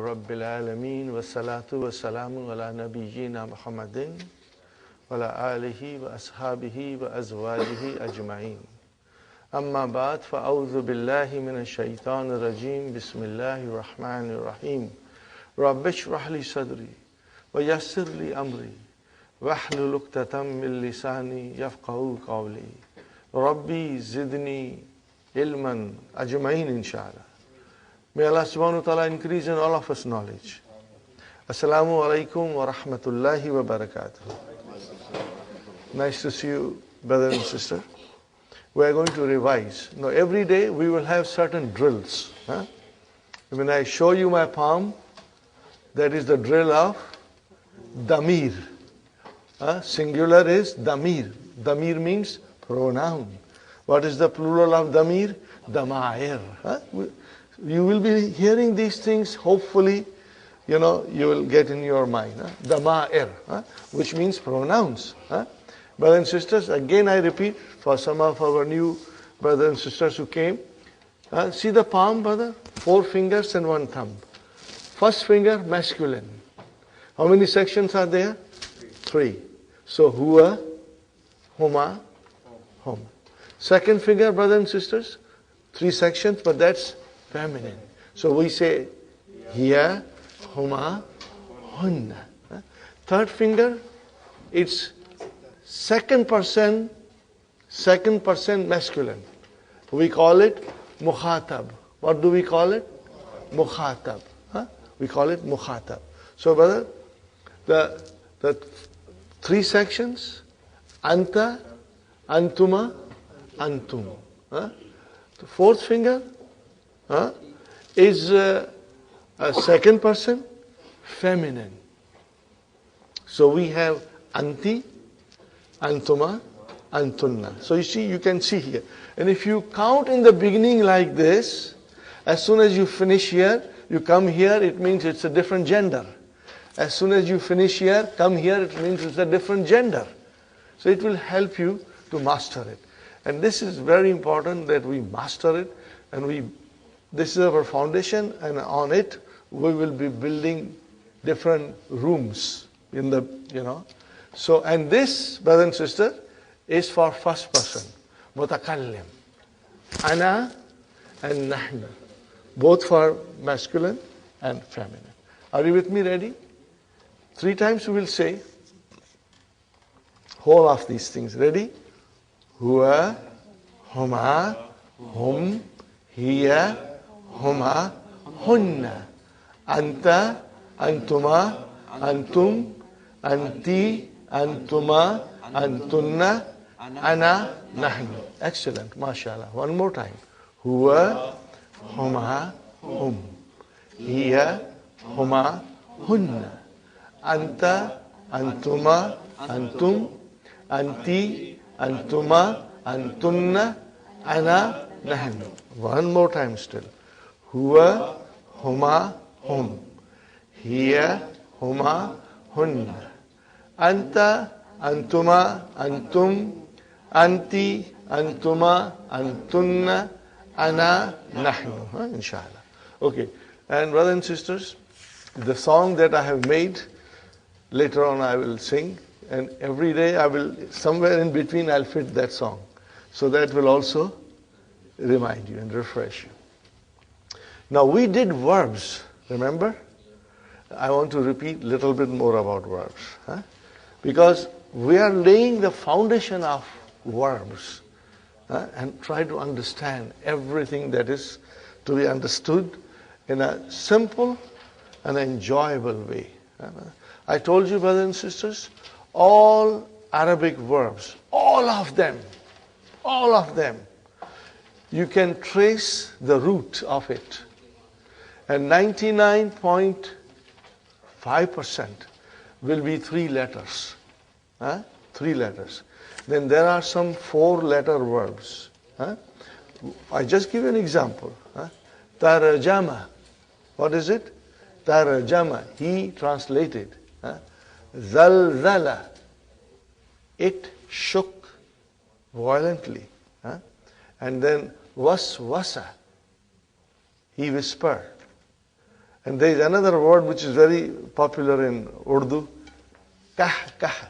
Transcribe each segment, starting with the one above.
رب العالمين والصلاة والسلام على نبينا محمد وعلى آله وأصحابه وأزواجه أجمعين أما بعد فأعوذ بالله من الشيطان الرجيم بسم الله الرحمن الرحيم رب اشرح لي صدري ويسر لي أمري واحلل عقدة من لساني يفقهوا قولي ربي زدني علما أجمعين إن شاء الله. May Allah subhanahu wa ta'ala increase in all of us knowledge. Assalamu alaikum wa rahmatullahi wa barakatuh. Nice to see you, brother and sister. We are going to revise. Now every day we will have certain drills. When I show you my palm, that is the drill of damir. Singular is damir. Damir means pronoun. What is the plural of damir? Damair. You will be hearing these things, hopefully, you will get in your mind. Dama'ir, which means pronouns. Brothers and sisters, again I repeat, for some of our new brothers and sisters who came, see the palm, brother? 4 fingers and 1 thumb. First finger, masculine. How many sections are there? 3. So, huwa, huma, hum. Second finger, brothers and sisters, 3 sections, but that's feminine. So we say hiya, huma, hunna. Third finger, it's second person masculine. We call it mukhatab. What do we call it? Mukhatab. We call it mukhatab. So brother, the 3 sections, anta, antuma, antum. The fourth finger is a second person, feminine. So we have anti, antuma, antunna. So you can see here. And if you count in the beginning like this, as soon as you finish here, you come here, it means it's a different gender. As soon as you finish here, come here, it means it's a different gender. So it will help you to master it. And this is very important that we master it, and this is our foundation, and on it we will be building different rooms in the, So, and this, brother and sister, is for first person, mutakallim. Ana and nahnu, both for masculine and feminine. Are you with me? Ready? 3 times we will say whole of these things. Ready? Huwa, huma, hum, hiya, huma, hunna, anta, antuma, antum, anti, antuma, antunna, ana, nahnu. Excellent, mashallah. One more time. Huwa, huma, hum, hiya, huma, hunna, anta, antuma, antum, anti, antuma, antunna, ana, nahnu. One more time still. Huwa, huma, hum. Hiya, huma, hunna. Anta, antuma, antum, anti, antuma, antunna, ana, nahnu. Inshallah. Okay. And brothers and sisters, the song that I have made, later on I will sing. And every day I will, somewhere in between I'll fit that song. So that will also remind you and refresh you. Now we did verbs, remember? I want to repeat a little bit more about verbs. Because we are laying the foundation of verbs and try to understand everything that is to be understood in a simple and enjoyable way. I told you, brothers and sisters, all Arabic verbs, all of them, you can trace the root of it. And 99.5% will be 3 letters. 3 letters. Then there are some 4-letter verbs. I just give you an example. Tarajama. What is it? Tarajama. He translated. Zalzala. It shook violently. And then waswasa. He whispered. And there is another word which is very popular in Urdu, kah, kah.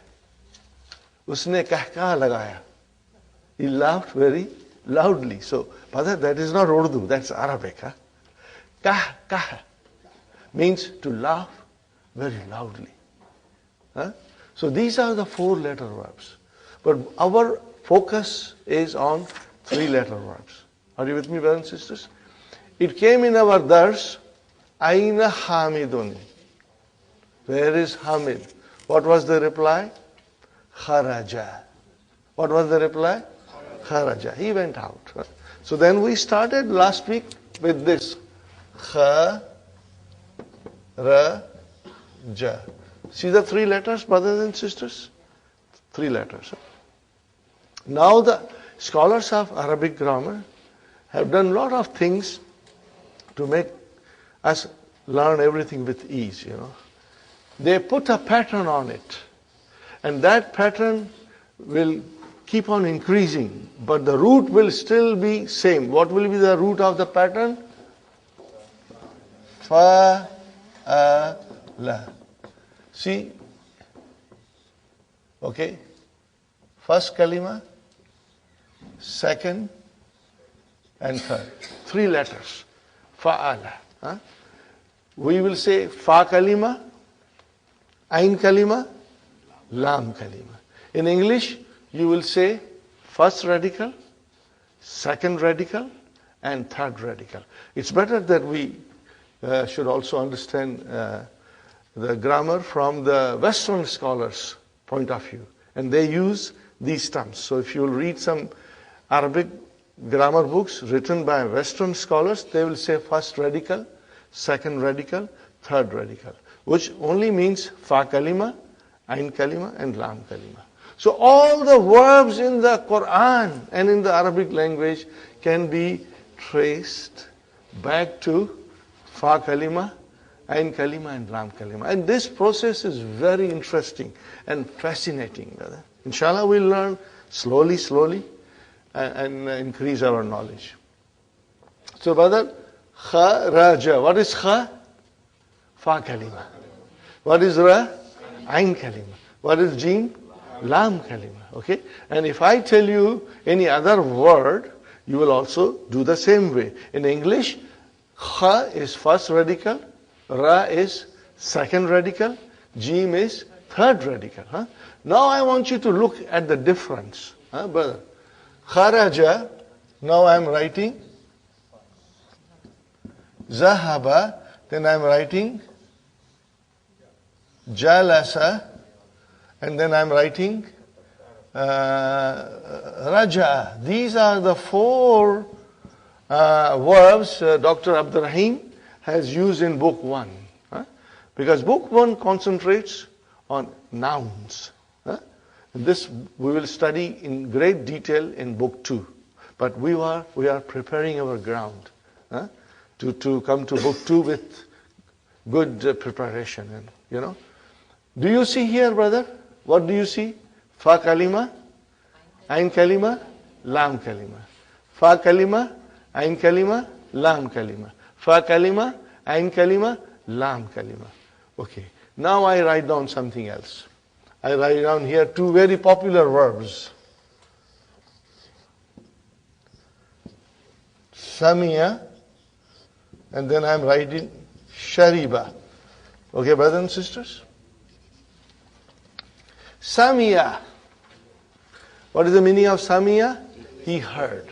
Usne kah kah lagaya. He laughed very loudly. So, brother, that is not Urdu, that's Arabic. Huh? Kah, kah means to laugh very loudly. Huh? So these are the 4-letter verbs. But our focus is on 3-letter verbs. Are you with me, brothers and sisters? It came in our dars, Aina Hamidun. Where is Hamid? What was the reply? Kharaja. What was the reply? Kharaja. He went out. So then we started last week with this. Kharaja. See the 3 letters, brothers and sisters? 3 letters. Now the scholars of Arabic grammar have done a lot of things to make us learn everything with ease, They put a pattern on it. And that pattern will keep on increasing. But the root will still be same. What will be the root of the pattern? Fa, la. See? Okay? First kalima, second, and third. 3 letters. Fa'ala. Huh? We will say fa kalima, ain kalima, lam kalima. In English, you will say first radical, second radical, and third radical. It's better that we should also understand the grammar from the Western scholars' point of view. And they use these terms. So if you will read some Arabic grammar books written by Western scholars, they will say first radical, second radical, third radical, which only means fa kalima, ain kalima, and lam kalima. So all the verbs in the Quran and in the Arabic language can be traced back to fa kalima, ain kalima, and lam kalima. And this process is very interesting and fascinating, brother. Inshallah, we'll learn slowly, and increase our knowledge. So, brother, kharaja. What is kha? Fa kalima. What is ra? Ain kalima. What is jim? Lam kalima. Okay? And if I tell you any other word, you will also do the same way. In English, kha is first radical, ra is second radical, jim is third radical. Huh? Now I want you to look at the difference, brother. Kharaja, now I am writing Zahaba, then I am writing Jalasa, and then I am writing Raja. These are the 4 verbs Dr. Abdurrahim has used in book 1. Because book 1 concentrates on nouns. This we will study in great detail in book 2. But we are preparing our ground to come to book 2 with good preparation. And do you see here, brother? What do you see? Fa kalima, ain kalima, lam kalima. Fa kalima, ain kalima, lam kalima. Fa kalima, ain kalima, lam kalima. Okay. Now I write down something else. I write down here 2 very popular verbs. Samia, and then I am writing shariba. Okay, brothers and sisters? Samia. What is the meaning of Samia? He heard.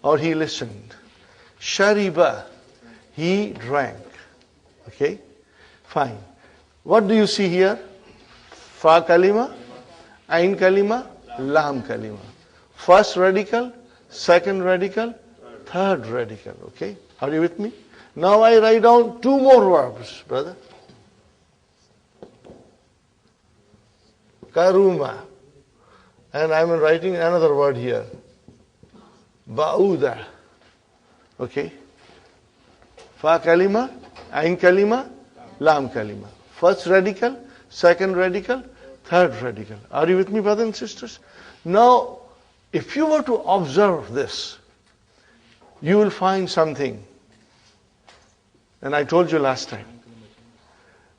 Or he listened. Shariba. He drank. Okay? Fine. What do you see here? Fa kalima, ain kalima, lam kalima. First radical, second radical, third radical. Okay? Are you with me? Now I write down 2 more verbs, brother. Karuma. And I am writing another word here. Ba'uda. Okay? Fa kalima, ain kalima, lam kalima. First radical, second radical, third radical. Are you with me, brothers and sisters? Now, if you were to observe this, you will find something. And I told you last time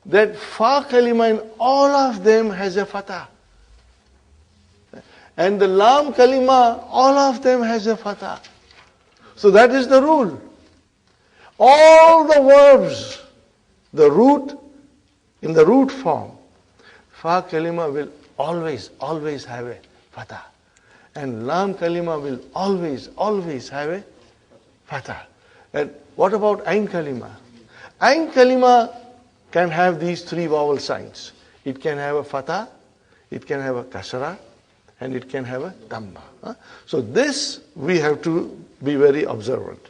that fa kalima in all of them has a fatah. And the lam kalima, all of them has a fatah. So that is the rule. All the verbs, the root, in the root form, fa kalima will always have a fatah. And lam kalima will always have a fatah. And what about ain kalima? Ain kalima can have these three vowel signs. It can have a fatah, it can have a kasra, and it can have a dhamma. So this we have to be very observant,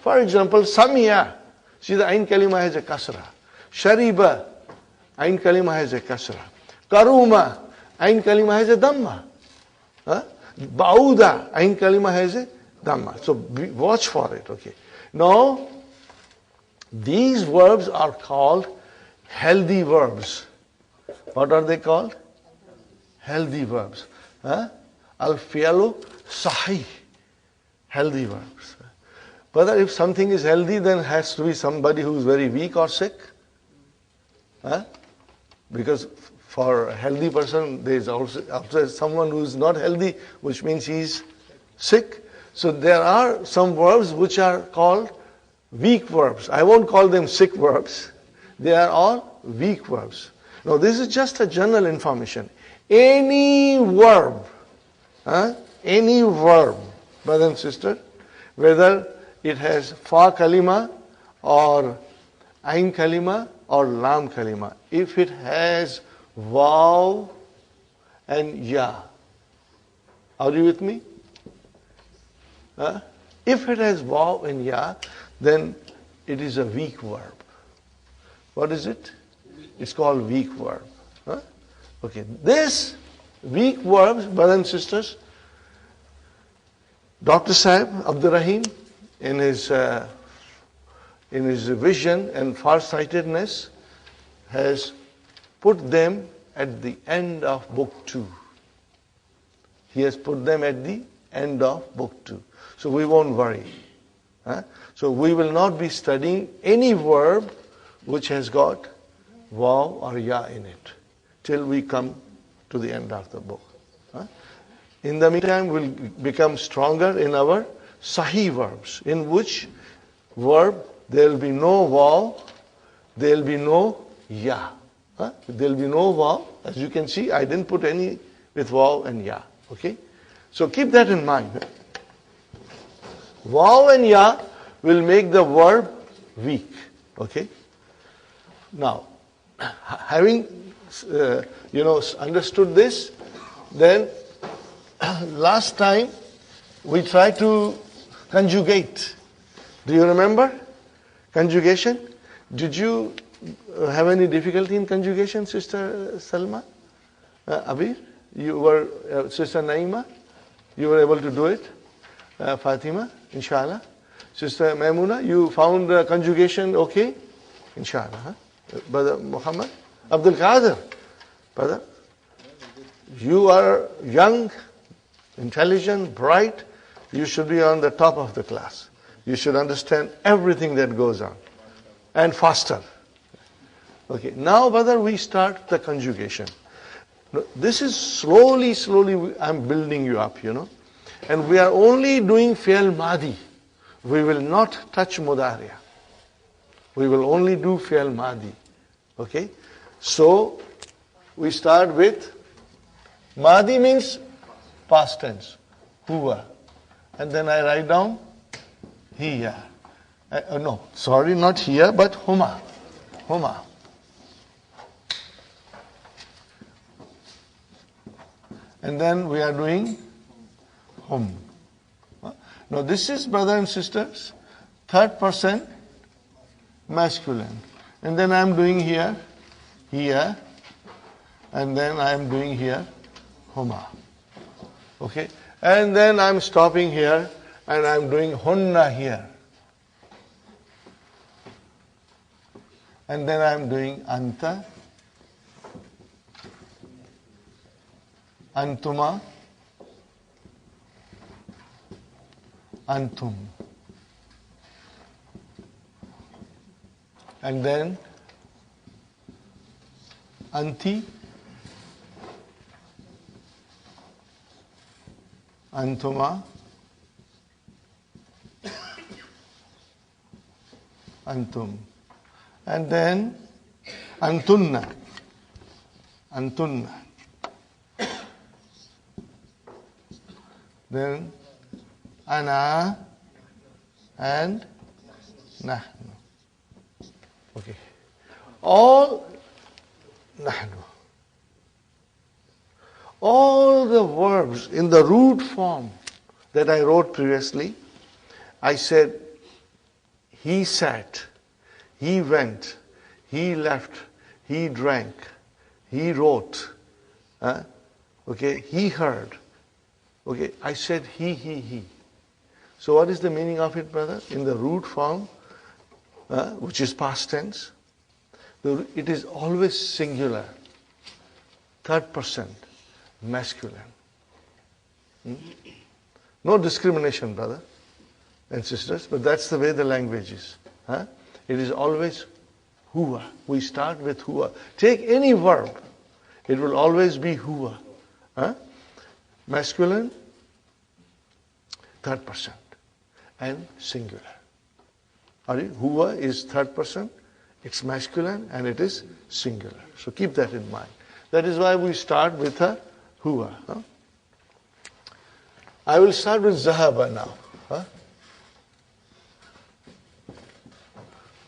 For example, Samiya, see the ain kalima has a kasra. Shariba, ain kalima has a kasra. Karuma, ain kalima has a dhamma. Bauda, ain kalima has a dhamma. So watch for it, okay. Now, these verbs are called healthy verbs. What are they called? Healthy verbs. Al-fi'lu sahih. Healthy verbs. But if something is healthy, then it has to be somebody who is very weak or sick. Because for a healthy person, there is also someone who is not healthy, which means he is sick. So there are some verbs which are called weak verbs. I won't call them sick verbs. They are all weak verbs. Now this is just a general information. Any verb, brother and sister, whether it has fa kalima or ain kalima or lam kalima, if it has vav and ya, are you with me? If it has vav and ya, then it is a weak verb. What is it? It's called weak verb. Okay, this weak verbs, brothers and sisters, Dr. Sahib Abdur Rahim, in his vision and farsightedness, has put them at the end of book 2. He has put them at the end of book 2. So we won't worry. So we will not be studying any verb which has got vav or ya in it till we come to the end of the book. In the meantime, we'll become stronger in our sahih verbs, in which verb there will be no vav, there will be no ya. There will be no vav. As you can see, I didn't put any with vav and ya. Okay? So keep that in mind. Vav and ya will make the verb weak. Okay? Now, having understood this, then last time we tried to conjugate. Do you remember conjugation? Did you have any difficulty in conjugation, Sister Salma? Abir? You were, Sister Naima? You were able to do it? Fatima? Inshallah. Sister Maimuna, you found conjugation okay? Inshallah. Brother Muhammad? Abdul Qadir? Brother? You are young, intelligent, bright. You should be on the top of the class. You should understand everything that goes on. And faster. Okay, now brother, we start the conjugation. This is slowly, I'm building you up, And we are only doing fi'l madi. We will not touch mudariya. We will only do fi'l madi. Okay? So, we start with madi means past tense. Huwa. And then I write down hiya. No, sorry, not here, but huma. Huma. And then we are doing hum. Now this is, brothers and sisters, third person masculine. And then I am doing here, and then I am doing here, huma. Okay? And then I am stopping here, and I am doing hunna here. And then I am doing anta, antuma, antum. and then anti, antuma, antum, and then antunna, antunna, then ana and nahnu. Okay. All nahnu. All the verbs in the root form that I wrote previously, I said, he sat, he went, he left, he drank, he wrote, okay, he heard. Okay, I said he. So what is the meaning of it, brother? In the root form, which is past tense, it is always singular, third person, masculine. No discrimination, brother and sisters, but that's the way the language is. It is always huwa. We start with huwa. Take any verb, it will always be huwa. Masculine, third person, and singular. Huwa is third person, it's masculine, and it is singular. So keep that in mind. That is why we start with a huwa. I will start with zahaba now.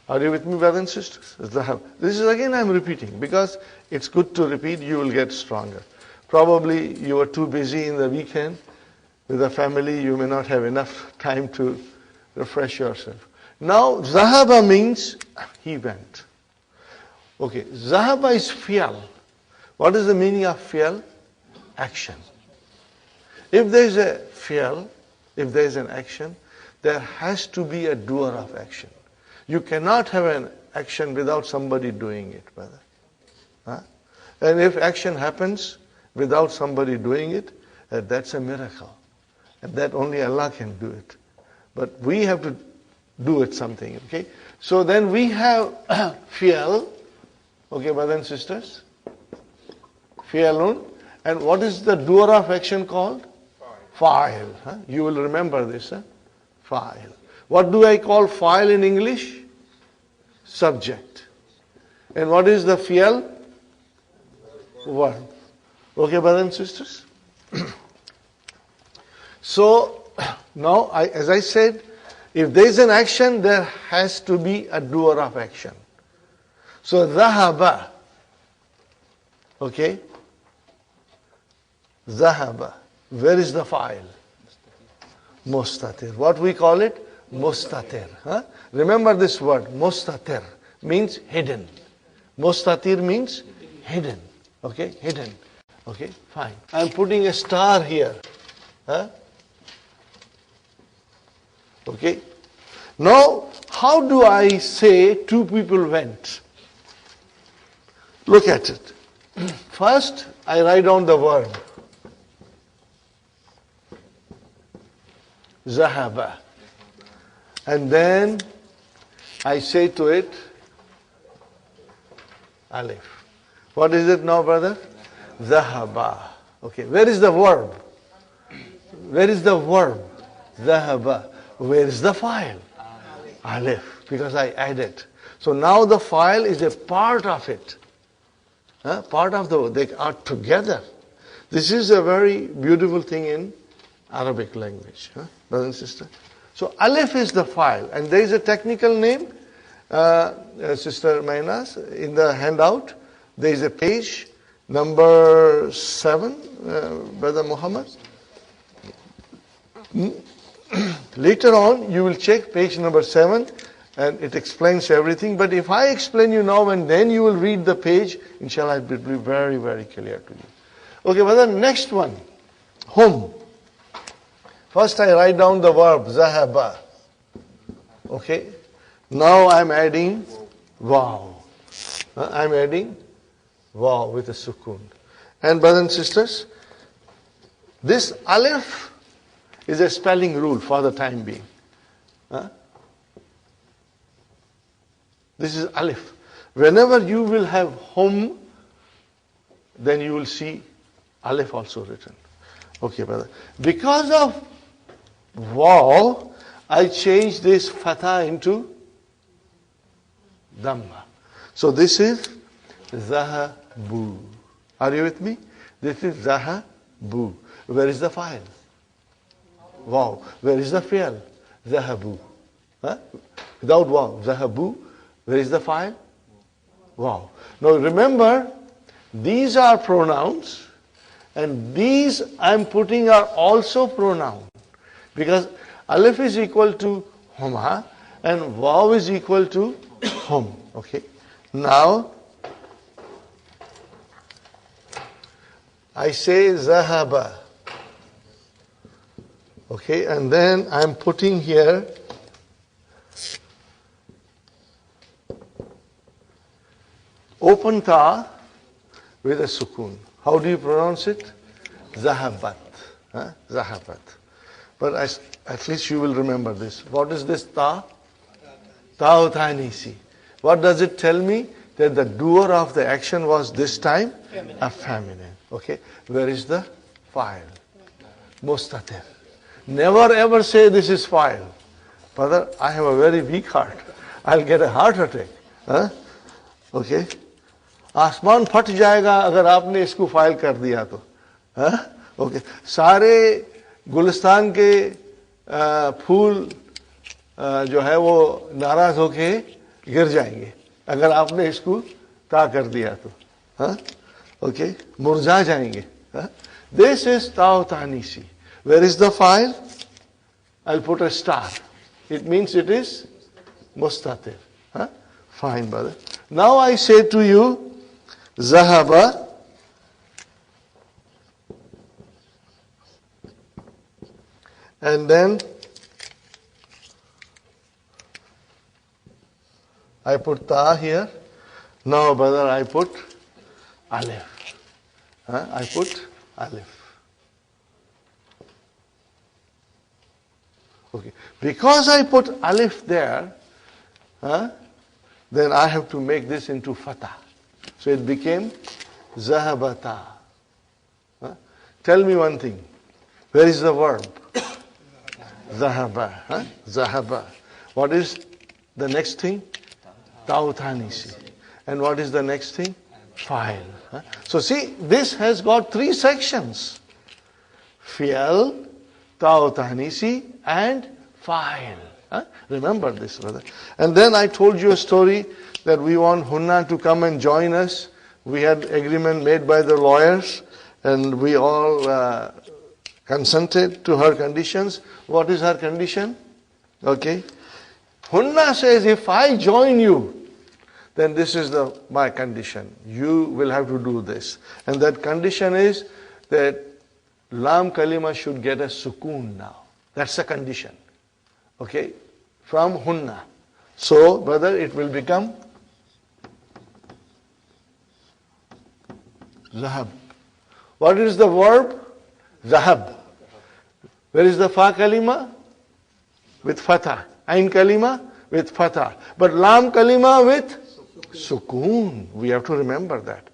Are you with me, brothers and sisters? Zahab. This is again I'm repeating because it's good to repeat, you will get stronger. Probably you are too busy in the weekend with the family, you may not have enough time to refresh yourself. Now, zahaba means he went. Okay, zahaba is fi'al. What is the meaning of fi'al? Action. If there is a fi'al, if there is an action, there has to be a doer of action. You cannot have an action without somebody doing it, brother. And if action happens without somebody doing it, that's a miracle. And that only Allah can do it. But we have to do it something, okay? So then we have fi'al, okay, brothers and sisters? Fi'alun. And what is the doer of action called? Fa'il. You will remember this, fa'il. What do I call fa'il in English? Subject. And what is the fi'al? Verb. Okay, brothers and sisters? So, now, as I said, if there is an action, there has to be a doer of action. So, dhahaba. Okay? Dhahaba. Where is the fa'il? Mustatir. What we call it? Mustatir. Remember this word, mustatir, means hidden. Mustatir means hidden. Okay, hidden. Okay, fine. I'm putting a star here. Okay. Now, how do I say two people went? Look at it. First, I write down the verb. Zahaba. And then I say to it, alif. What is it now, brother? Zahaba. Okay, where is the verb? Where is the verb? Zahaba. Where is the fa'il? Alif. Because I added. So now the fa'il is a part of it. Part of they are together. This is a very beautiful thing in Arabic language, brother and sister. So alif is the fa'il, and there is a technical name, Sister Mainas, in the handout. There is a page number 7, Brother Muhammad. Later on, you will check page number 7, and it explains everything. But if I explain you now and then you will read the page, inshallah, it will be very, very clear to you. Okay, brother, next one. Hum. First I write down the verb, zahaba. Okay. Now I'm adding waw. I'm adding waw with a sukoon. And brothers and sisters, this alif is a spelling rule for the time being. This is alif. Whenever you will have hum, then you will see alif also written. Okay, brother. Because of waw, I changed this fatha into dhamma. So this is zahabu. Are you with me? This is zahabu. Where is the file? Wow. Where is the fi'l? Zahabu. Huh? Without wow. Zahabu. Where is the file? Wow. Now remember, these are pronouns and these I'm putting are also pronoun. Because alif is equal to huma and waw is equal to hum. Okay. Now, I say zahaba. Okay, and then I'm putting here open ta with a sukun. How do you pronounce it? Zahabat. Huh? Zahabat. But at least you will remember this. What is this ta? Ta'utanisi. What does it tell me? That the doer of the action was this time a feminine. Okay. Where is the file? Mustatir. Never ever say this is file. Brother, I have a very weak heart. I'll get a heart attack. Huh? Okay. आसमान फट जाएगा अगर आपने इसको file कर दिया तो. Okay. सारे गुलिस्तान के फूल जो है वो नाराज होके गिर जाएंगे अगर आपने इसको ता कर दिया तो. ओके. मुरझा जाएंगे. This is ta'utanisi. Where is the file? I'll put a star. It means it is mustatir. Fine, brother. Now I say to you, Zahaba and then I put ta here. Now, brother, I put alif. I put alif. Okay. Because I put alif there, then I have to make this into fatah. So it became zahabata. Tell me one thing. Where is the verb? Zahaba. Zahaba. What is the next thing? Ta'utanisi. And what is the next thing? File. So see, this has got three sections. Fi'al, ta'utanisi, and file. Remember this, brother. And then I told you a story that we want Hunna to come and join us. We had agreement made by the lawyers and we all consented to her conditions. What is her condition? Okay. Hunna says, if I join you, then this is my condition. You will have to do this. And that condition is that Lam Kalima should get a sukoon now. That's the condition. Okay. From Hunna. So, brother, it will become Zahab. What is the verb? Zahab. Where is the fa kalima? With fatha. Ain kalima? With fatha. But lam kalima with sukoon. We have to remember that.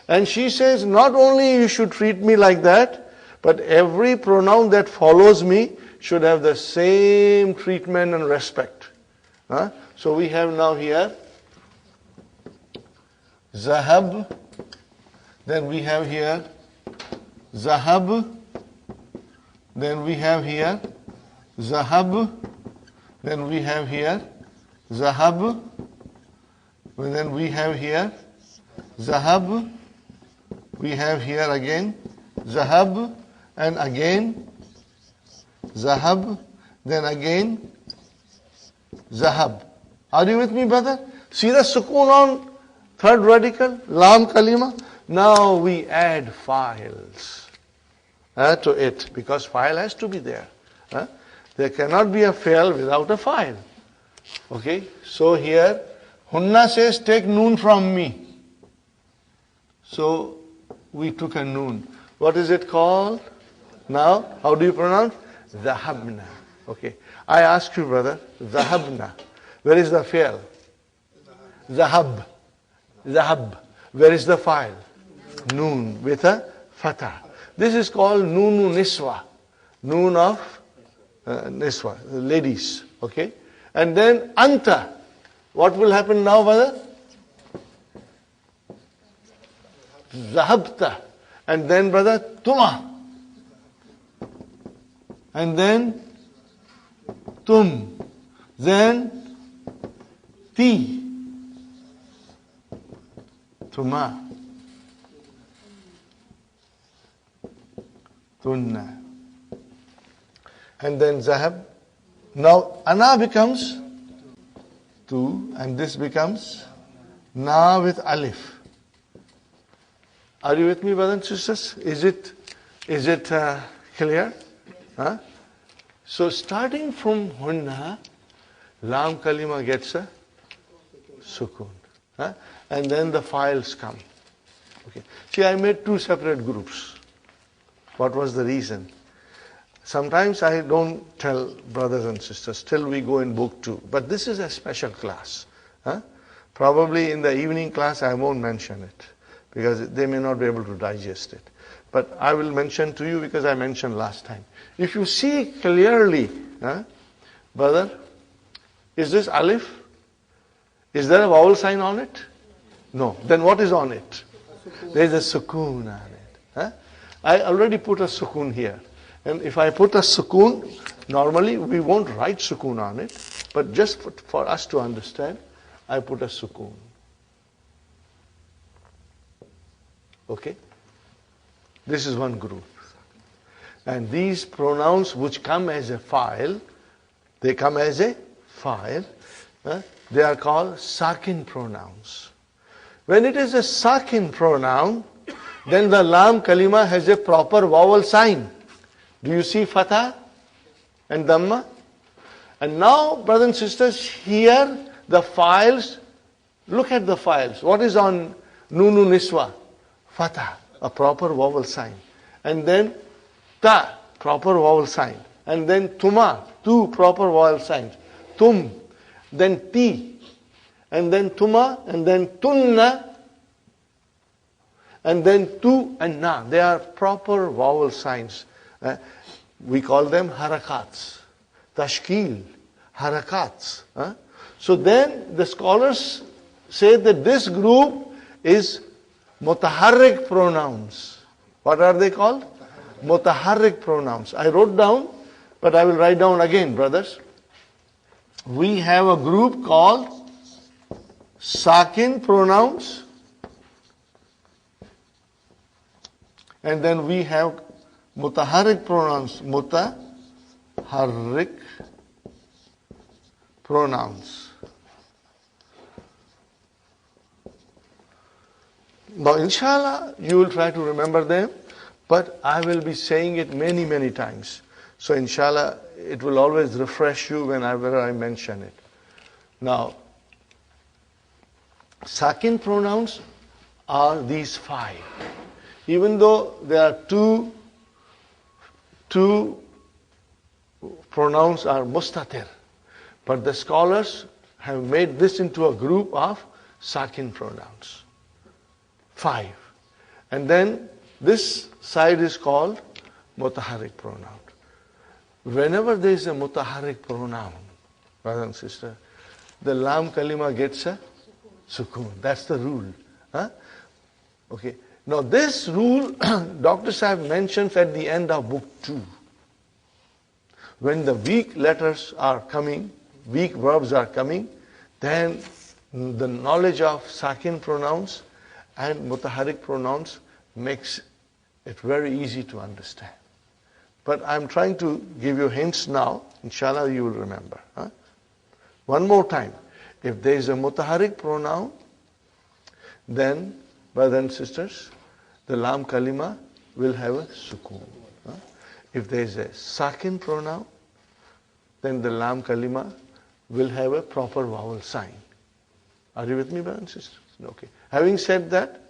And she says, not only you should treat me like that, but every pronoun that follows me should have the same treatment and respect. So we have now here Zahab. Then we have here Zahab. Then we have here Zahab. Then we have here Zahab. And then we have here Zahab. We have here again Zahab. And again Zahab. Then again Zahab. Are you with me, brother? See the sukoon on third radical, lam kalima. Now we add files to it because file has to be there. There cannot be a fail without a file. Okay, so here Hunna says, take noon from me. So we took a noon. What is it called? Now, how do you pronounce? Zahabna. Okay, I ask you, brother, Zahabna. Where is the fail? Zahab. Zahab. Where is the file? Noon with a fatah. This is called Noonu Niswa. Noon of Niswa, ladies. Okay? And then Anta. What will happen now, brother? Zahabta. And then, brother, Tuma. And then Tum. Then Ti. Tuma. Tunna. And then Zahab. Now Ana becomes Tu, and this becomes Na with Alif. Are you with me, brothers and sisters? Is it clear? Huh? So starting from Hunna, Lam Kalima gets a Sukun. Huh? And then the files come. Okay. See, I made two separate groups. What was the reason? Sometimes I don't tell brothers and sisters till we go in book 2. But this is a special class. Huh? Probably in the evening class I won't mention it, because they may not be able to digest it. But I will mention to you because I mentioned last time. If you see clearly, brother, is this alif? Is there a vowel sign on it? No. Then what is on it? There is a sukoon on it. Huh? I already put a sukoon here. And if I put a sukoon, normally we won't write sukoon on it. But just for us to understand, I put a sukoon. Okay? This is one group. And these pronouns which come as a file, they come as a file. They are called sakin pronouns. When it is a sakin pronoun, then the lam kalima has a proper vowel sign. Do you see fatha and dhamma? And now, brothers and sisters, here the files, look at the files. What is on Nunu Niswa? Fatha, a proper vowel sign. And then ta, proper vowel sign. And then tuma, two proper vowel signs. Tum, then ti, and then tuma, and then tunna, and then tu and na. They are proper vowel signs. We call them harakats. Tashkil, harakats. So then the scholars say that this group is mutaharrik pronouns. What are they called? Mutaharrik pronouns. I wrote down, but I will write down again, brothers. We have a group called sakin pronouns. And then we have mutaharrik pronouns. Mutaharrik pronouns. Now, inshallah, you will try to remember them, but I will be saying it many, many times. So, inshallah, it will always refresh you whenever I mention it. Now, sakin pronouns are these 5. Even though there are two pronouns are mustatir, but the scholars have made this into a group of sakin pronouns. 5. And then this side is called mutaharrik pronoun. Whenever there is a mutaharrik pronoun, brother and sister, the lam kalima gets a sukoon. That's the rule. Okay. Now this rule, Dr. Sahib mentions at the end of book 2. When the weak letters are coming, weak verbs are coming, then the knowledge of sakin pronouns and mutaharrik pronouns makes it very easy to understand. But I'm trying to give you hints now. Inshallah, you will remember. One more time. If there is a mutaharrik pronoun, then, brothers and sisters, the lam kalima will have a sukoon. If there is a sakin pronoun, then the lam kalima will have a proper vowel sign. Are you with me, brothers and sisters? Okay. Having said that,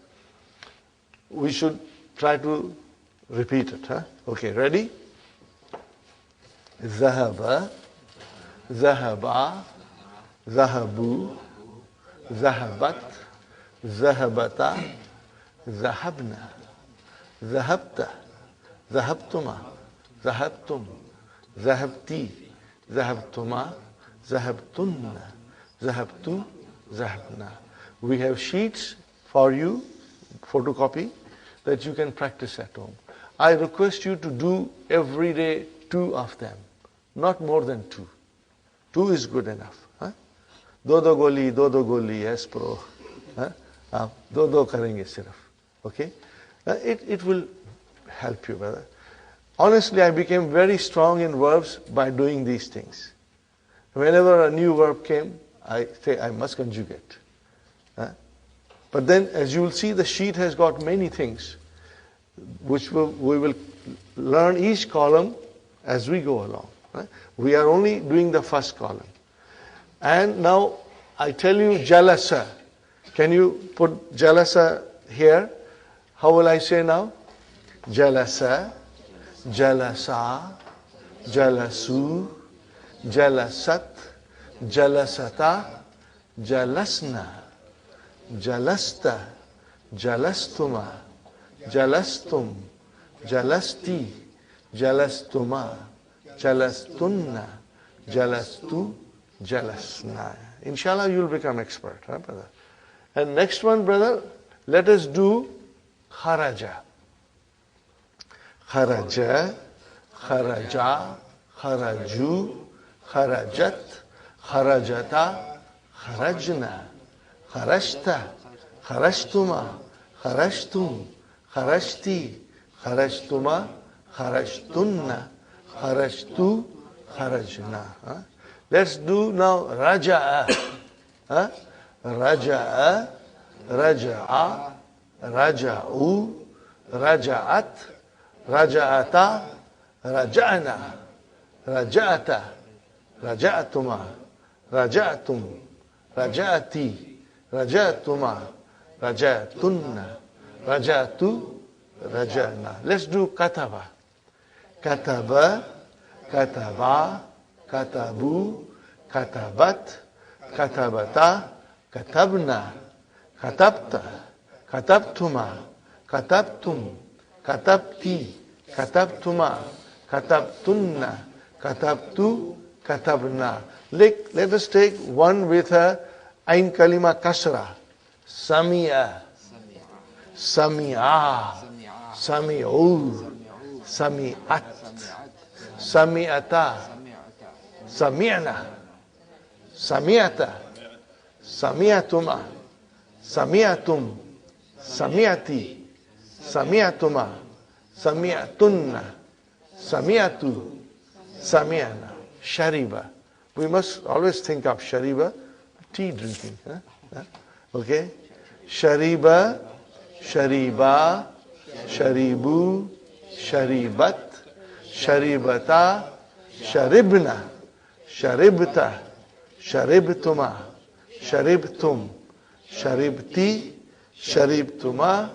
we should try to repeat it. Okay, ready? Zahaba, zahaba, zahabu, zahabat, zahabata, zahabna, zahabta, zahabtuma, zahabtum, zahabti, zahabtuma, zahabtunna, zahabtu, zahabna. We have sheets for you, photocopy, that you can practice at home. I request you to do every day 2 of them, not more than 2. 2 is good enough. दो गोली yes pro. आप दो करेंगे सिर्फ. Okay? It will help you, brother. Honestly, I became very strong in verbs by doing these things. Whenever a new verb came, I say I must conjugate. But then, as you will see, the sheet has got many things, which we will learn each column as we go along. We are only doing the first column. And now I tell you jalasa. Can you put jalasa here? How will I say now? Jalasa, jalasa, jalasu, jalasat, jalasata, jalasna, jalasta, jalastuma, jalastum, jalasti, jalastuma, jalastunna, jalastu, jalasna. Inshallah, you will become expert, brother. And next one, brother, let us do kharaja. Kharaja, kharaja, kharaju, kharajat, kharajata, kharajna, kharashta, kharashtuma, kharashtum, kharashti, kharashtuma, kharashtunna, kharashtu, kharajna. Let's do now raja'a. Raja'a, raja'a, raja'u, raja'at, raja'ata, raja'na, raja'ata, raja'atuma, raja'atum, raja'ati, raja'atuma, raja'atunna, raja'atu, raja'na. Let's do kataba. Kataba, kataba, katabu, katabat, katabata, katabna, katabta, katabtuma, katabtum, katabti, katabtuma, katabtunna, katabtu, katabna. Let us take one with a ain kalima kasra. Sami'a, sami'a, sami'u, sami'at, sami'ata, sami'na, sami'ata, sami'atuma, sami'atum, sami'ati, sami'atuma, sami'atunna, sami'atu, sami'ana. Shariba. We must always think of shariba, tea drinking. Okay? Shariba, shariba, sharibu, sharibat, sharibata, sharibna, sharibta, sharibtuma, sharibtum, sharibti, sharibtuma,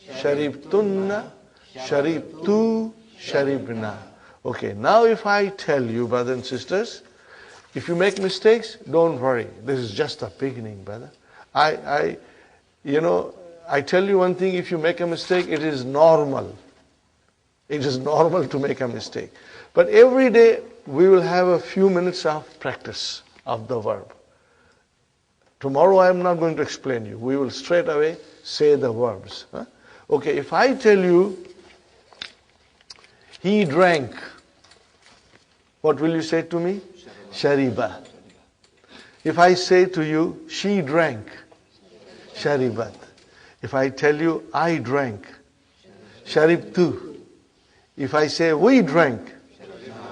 sharibtunna, sharibtu, sharibna. Okay, now if I tell you, brothers and sisters, if you make mistakes, don't worry. This is just a beginning, brother. I tell you one thing, if you make a mistake, it is normal. It is normal to make a mistake. But every day, we will have a few minutes of practice of the verb. Tomorrow I am not going to explain you. We will straight away say the verbs. Okay, if I tell you, he drank, what will you say to me? Shariba. If I say to you, she drank, sharibat. If I tell you, I drank, sharibtu. If I say, we drank,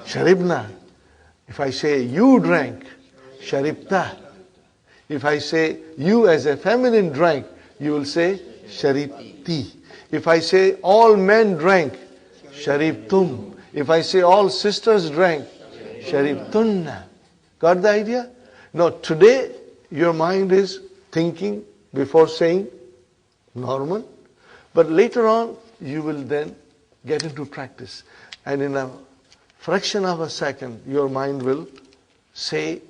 sharibna. If I say, you drank, sharibta. If I say, you as a feminine drank, you will say, sharibti. If I say, all men drank, sharibtum. If I say, all sisters drank, sharibtunna. Got the idea? Now, today, your mind is thinking before saying, normal. But later on, you will then get into practice. And in a fraction of a second, your mind will say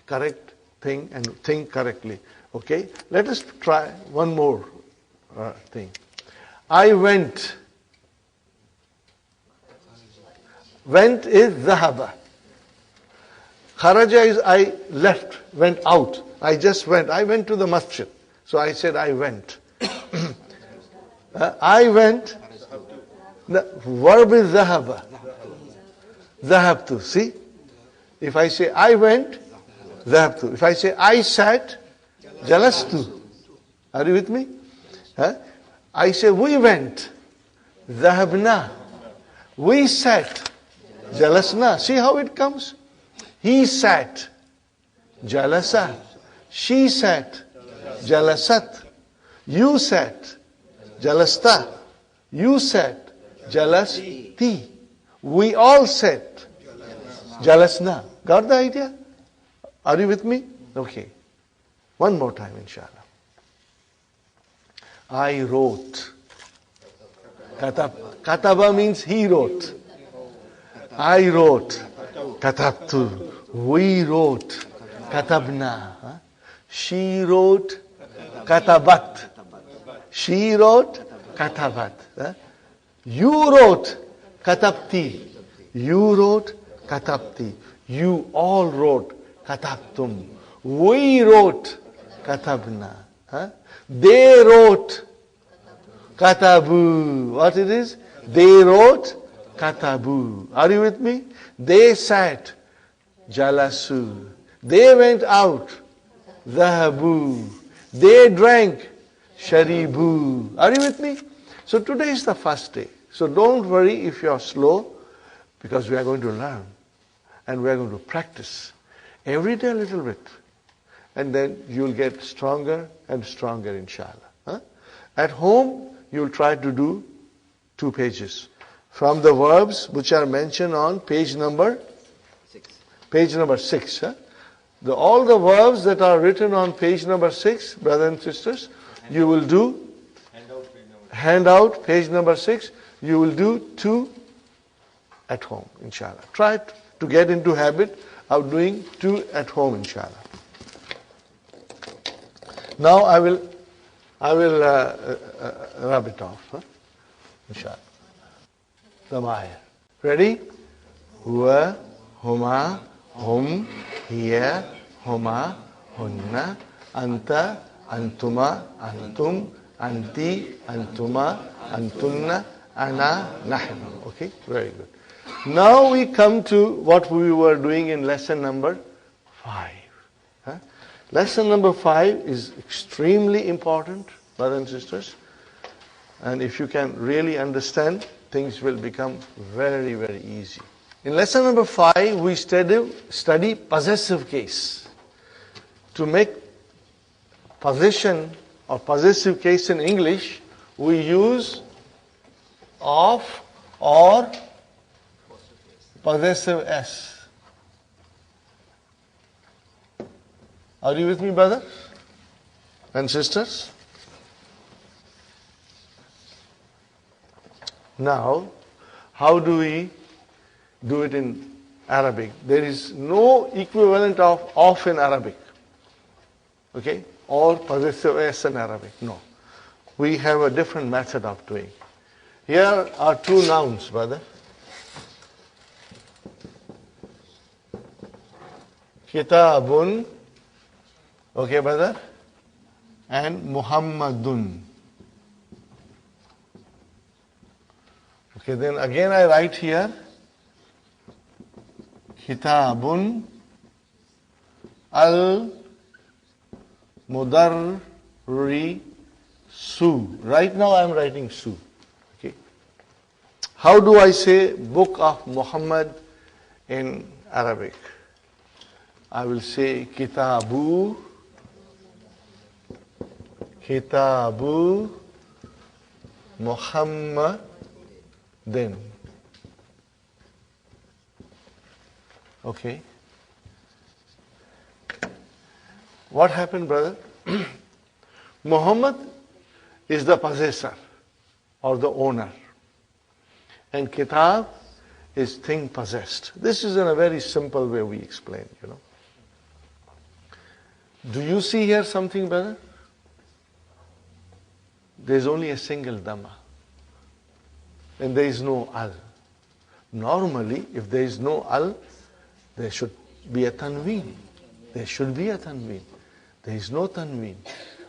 correct thing and think correctly. Okay, let us try one more thing. I went. Went is dhahaba. Kharaja is I left, went out. I just went. I went to the masjid. So I said I went. I went. The verb is dhahaba. Dhahabtu. See? If I say I went, dhahabtu. If I say I sat, jalastu. Are you with me? I say we went. Dhahabna. We sat. Jalasna. See how it comes? He sat. Jalasa. She sat. Jalasat. You sat. Jalasta. You sat. Jalasti. We all sat. Jalasna. Got the idea? Are you with me? Okay. One more time, inshallah. I wrote. Kataba means he wrote. I wrote. Katabtu. We wrote. Katabna. She wrote. Katabat. She wrote. Katabat. You wrote. Katabti. You wrote. Katabti. You all wrote. Katabtum. We wrote. Katabna. They wrote. Katabu. What it is? They wrote. Katabu. Are you with me? They sat. Jalasu. They went out. Dhahabu. They drank. Sharibu. Are you with me? So today is the first day. So don't worry if you are slow, because we are going to learn and we are going to practice every day a little bit. And then you'll get stronger and stronger, inshallah. At home, you'll try to do 2 pages. From the verbs which are mentioned on page number 6. Page number 6. All the verbs that are written on page number 6, brothers and sisters, you will do handout page number 6. You will do 2 at home, inshallah. Try to get into habit of doing 2 at home, inshallah. Now I will rub it off, inshallah. Damaya. Ready? Huwa, huma, hum, hiya, huma, hunna, anta, antuma, antum, anti, antuma, antunna, ana, nahnu. Okay, very good. Now we come to what we were doing in lesson number 5. Lesson number 5 is extremely important, brothers and sisters. And if you can really understand, things will become very, very easy. In lesson number 5, we study possessive case. To make possession or possessive case in English, we use of or possessive s. Are you with me, brothers and sisters? Now, how do we do it in Arabic? There is no equivalent of in Arabic. Okay? Or possessive s in Arabic. No. We have a different method of doing. Here are 2 nouns, brother. Kitabun. Okay, brother? And Muhammadun. Okay, then again I write here. Kitabun al-Mudarrisu. Right now I am writing Su. Okay. How do I say book of Muhammad in Arabic? I will say Kitabu Muhammadin. Okay. What happened, brother? Muhammad is the possessor or the owner. And Kitab is thing possessed. This is in a very simple way we explain, Do you see here something, brother? There is only a single Dhamma. And there is no Al. Normally, if there is no Al, there should be a Tanween. There should be a Tanween. There is no Tanween.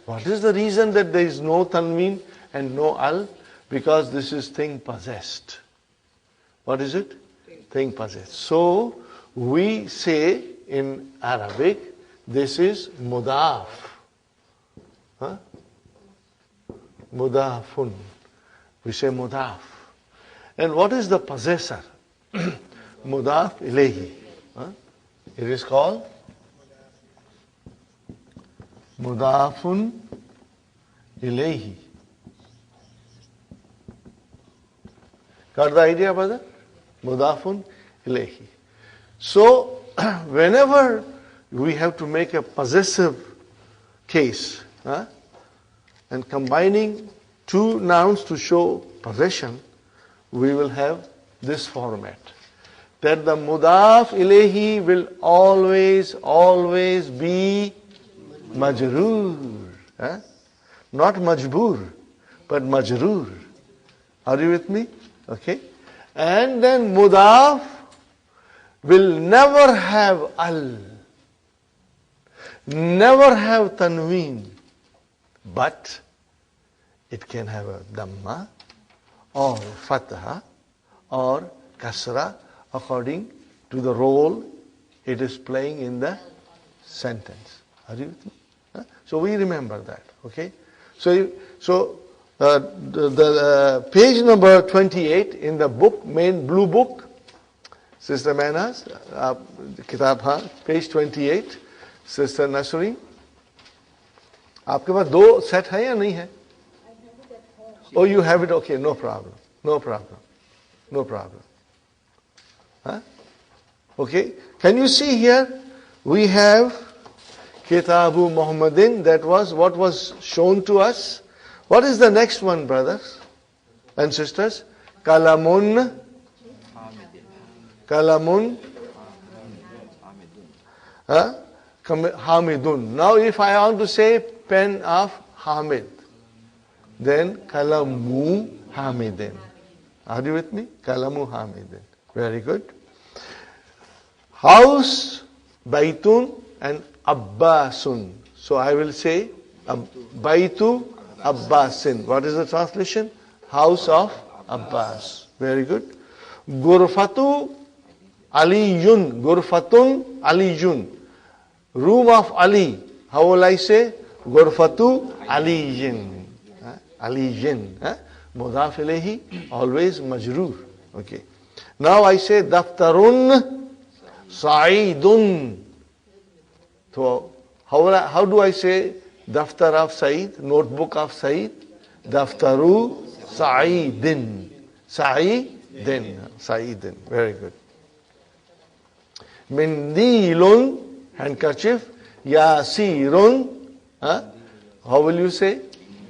What is the reason that there is no Tanween and no Al? Because this is thing possessed. What is it? Thing possessed. So, we say in Arabic, this is mudaf. Huh? Mudafun. We say mudaf. And what is the possessor? Mudaf ilayhi. Huh? It is called mudafun ilayhi. Got the idea, brother? Mudafun ilayhi. So, whenever we have to make a possessive case, and combining two nouns to show possession, we will have this format. That the mudaf ilayhi will always be majroor. Not majboor, but majroor. Are you with me? Okay. And then mudaf will never have al, never have tanween, but it can have a dhamma or fatha or kasra according to the role it is playing in the sentence. Are you with me? So we remember that. Okay. So the page number 28 in the book, main blue book, Sister Manas, kitab page 28, Sister Nasri. आपके पास दो set है या नहीं है? Oh, you have it. Okay, no problem. Huh? Okay, can you see here? We have Kitabu Muhammadin. That was what was shown to us. What is the next one, brothers and sisters? Kalamun. Hamidun. Now if I want to say pen of Hamid, then Kalamu Hamidin. Are you with me? Kalamu Hamidin. Very good. House, Baitun and Abbasun. So I will say Baitu Abbasin. What is the translation? House of Abbas. Very good. Gurfatu Aliyun. Gurfatun Aliyun. Room of Ali. How will I say? Gurfatu Aliyin. Aliyin. Mudaf ilayhi, always majroor. Okay. Now I say Daftarun Sa'idun. So how do I say Daftar of Sa'id? Notebook of Sa'id? Daftaru Sa'idin. Sa'idin. Very good. Mindilun, handkerchief. Yasirun. How will you say?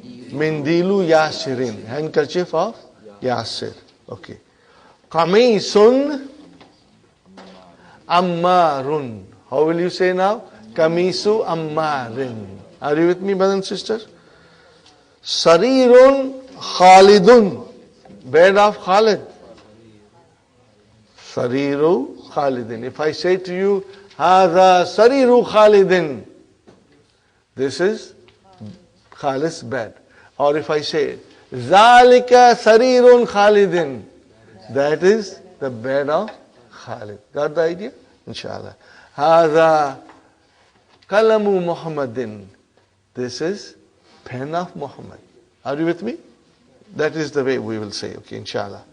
Mindilu Yasirin. Handkerchief of Yasir. Okay. Kamisun Ammarun. How will you say now? Kamisu Ammarin. Are you with me, brothers and sisters? Sarirun Khalidun. Bed of Khalid. Sariru Khalidin. If I say to you, Hadha Sariru Khalidin, this is Khalid's bed. Or if I say, Zalika Sarirun Khalidin, that is the bed of Khalid. Got the idea? Inshallah. Hadha Kalamu Muhammadin. This is pen of Muhammad. Are you with me? That is the way we will say. Okay, inshallah.